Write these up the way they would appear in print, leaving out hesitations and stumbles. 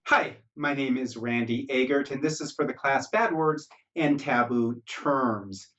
Hi, my name is Randy Agert, and this is for the class Bad Words and Taboo Terms.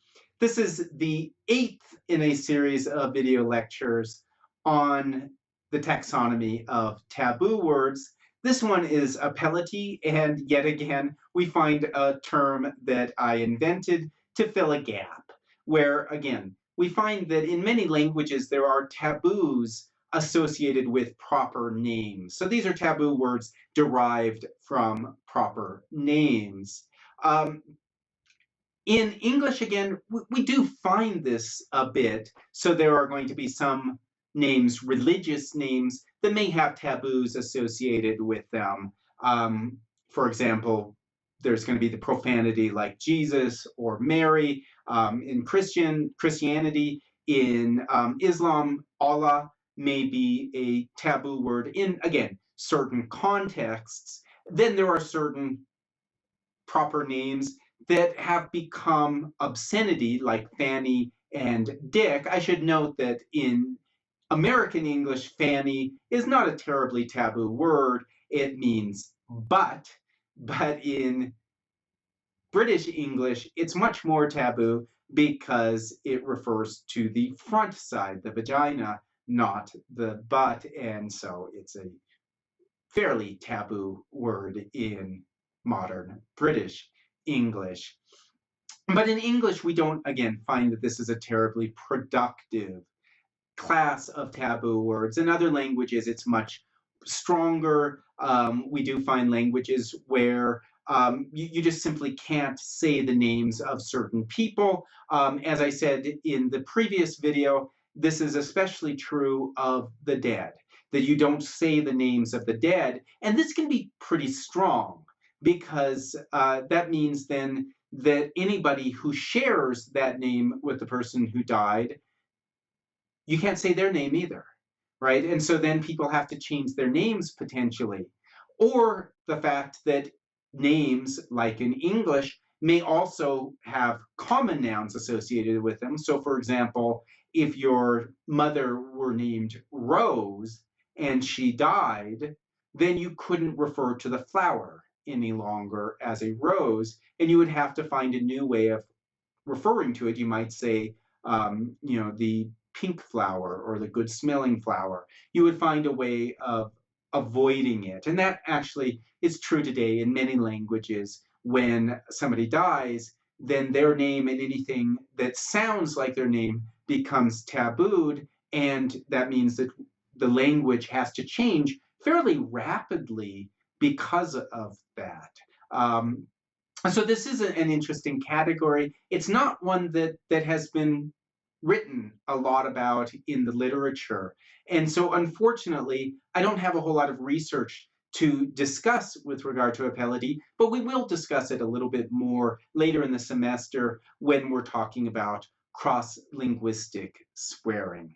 This is the 8th in a series of video lectures on the taxonomy of taboo words. This one is Appellity, and yet again, we find a term that I invented to fill a gap, where, again, we find that in many languages there are taboos associated with proper names. So these are taboo words derived from proper names. In English, again, we do find this a bit. So there are going to be some names, religious names, that may have taboos associated with them. For example, there's going to be the profanity like Jesus or Mary. In Christianity, in Islam, Allah may be a taboo word in, again, certain contexts. Then there are certain proper names that have become obscenity, like Fanny and Dick. I should note that in American English, Fanny is not a terribly taboo word. It means but in British English, it's much more taboo because it refers to the front side, the vagina, not the butt, and so it's a fairly taboo word in modern British English. But in English, we don't, again, find that this is a terribly productive class of taboo words. In other languages, it's much stronger. We do find languages where you just simply can't say the names of certain people. As I said in the previous video, this is especially true of the dead, that you don't say the names of the dead. And this can be pretty strong because that means then that anybody who shares that name with the person who died, you can't say their name either, right? And so then people have to change their names potentially. Or the fact that names, like in English, may also have common nouns associated with them. So for example, if your mother were named Rose and she died, then you couldn't refer to the flower any longer as a rose, and you would have to find a new way of referring to it. You might say, the pink flower or the good smelling flower. You would find a way of avoiding it. And that actually is true today in many languages. When somebody dies, then their name and anything that sounds like their name becomes tabooed, and that means that the language has to change fairly rapidly because of that. So this is an interesting category. It's not one that has been written a lot about in the literature. And so unfortunately, I don't have a whole lot of research to discuss with regard to Appellity, but we will discuss it a little bit more later in the semester when we're talking about cross-linguistic swearing.